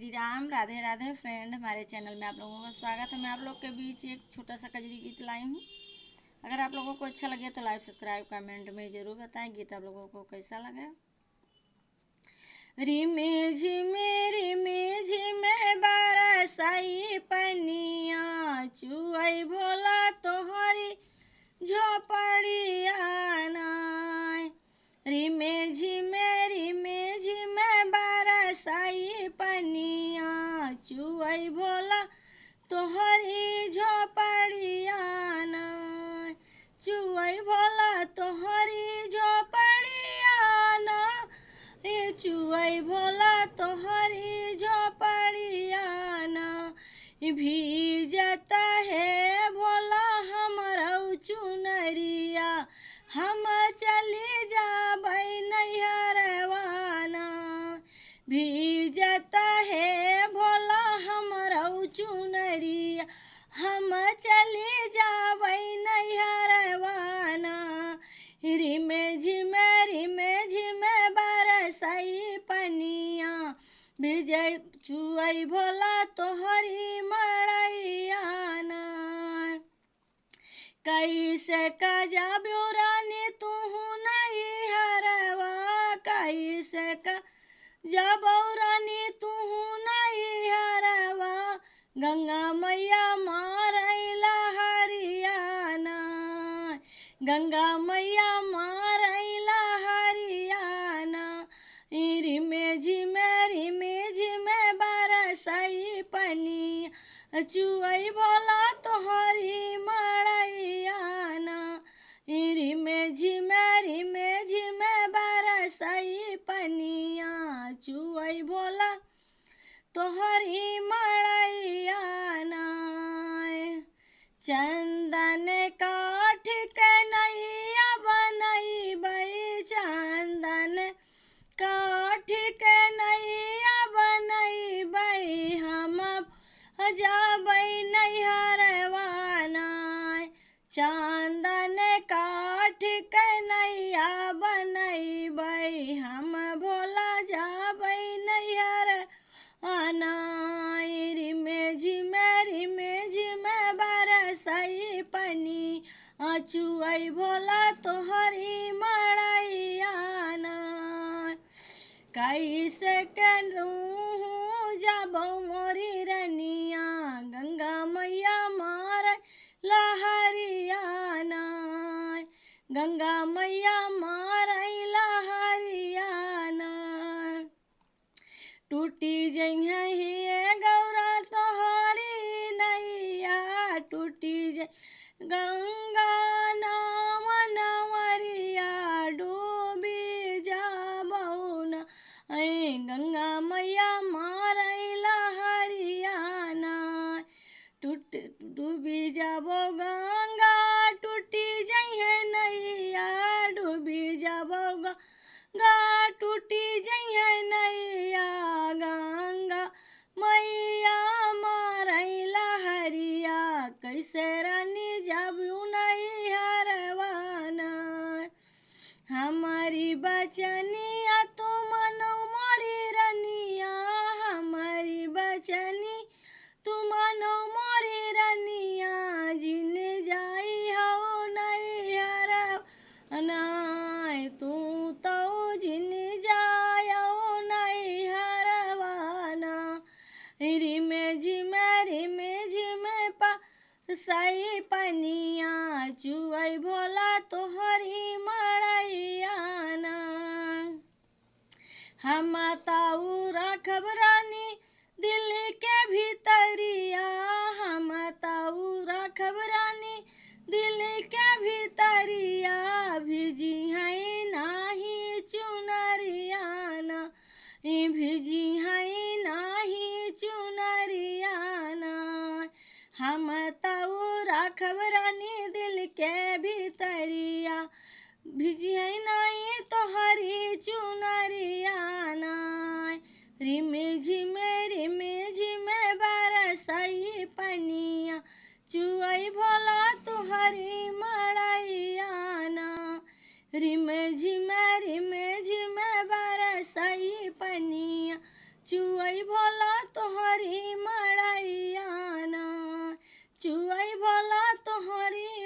Shri Ram. Radhe Radhe friend, हमारे channel में आप लोगों का स्वागत है। मैं आप लोग के बीच एक छोटा सा कजरी गीत लाई हूँ। अगर आप लोगों को अच्छा लगे तो लाइक सब्सक्राइब कमेंट में ज़रूर बताएं गीत आप लोगों को कैसा लगा। रिमे झिमे बरसाई पनिया, चुआई भोला तोहरी झोपड़िया नाय। रिमे झिमे बरसाई पनिया, चुआई भोला तोहरी झोपड़िया नाय। चुआई भोला तोहरी झोपड़िया ना, चुआई भोला तोहरी झोपड़िया ना। भीजता है भोला हमरौ चुनरिया, हम चली जाबै नैहरवा ना। भीजता है भोला हमरौ चुनरिया, हम चली जाबै नैहरवा ना। रिमे झिमे बरसाई पनिया, भिजै चुआई भोला तोहरी मड़ैया ना। कैसे का जाबो रानी तुहू नैहरवा, कैसे का जाबो रानी तुहू नैहरवा। गंगा मैया मारैला हरियाना, गंगा मैया मारैला हरियाना। रिमे झिमे बरसाई पनिया, चुआई भोला तोहरी मड़ैया ना। रिमे झिमे बरसाई पनिया, चुआई भोला तोहरी मड़ैया ना। चंदन काठ के नैया बनैबै, चंदन काठ के नैया बनैबै, हम जाबै नैहरवा नाय। चंदन काठ के नैया बनैबै, हम भोला जाबै नैहरवा नाय। रिमे झिमे बरसाई पनिया, चुआई भोला तोहरी मड़ैया ना। कैसे के दूँ जाबो मोरी रनिया, गंगा मैया मारैला हरियाना। गंगा मैया मारैला हरियाना। टूटी जइहे हे गौरा तोहरी नैया, टूटी जइ गंगा नाम नवरिया, डूबी जाबौ ना। गंगा मैया मारैला हरियाना। डूबी जाबो गंगा, टूटी जइहे नैया, डूबी जाबो गंगा, टूटी जइहे नैया। गंगा मैया मारैला हरिया, कैसे रानी जाबू नैहरवा ना। हमारी बचनिया तू मानो मोरी रनिया, हमारी बचनी तू मानो मोरी रनिया। जिन जाई हो नैहरवा नाय, तू तो जिन जायो नैहरवा ना। रिमे झिमे बरसाई पनिया, चुआई भोला तोहरी मड़ैया ना। हम ताऊ रखब रानी दिल के भीतरिया, हम ताऊ रखब रानी दिल के भीतरिया। भिजी है नाही चुनरिया ना, भिजी है नाही चुनरिया ना। हम ताऊ रखब रानी दिल के भीतरिया, भिजी है नाही तोहरी चुनरिया ना। रिमे झिमे बरसाई पनिया, चुआई भोला तोहरी मड़ैया ना। रिमे झिमे बरसाई पनिया, चुअई भला तोहरी मड़ैया ना, चुअई भला तोहरी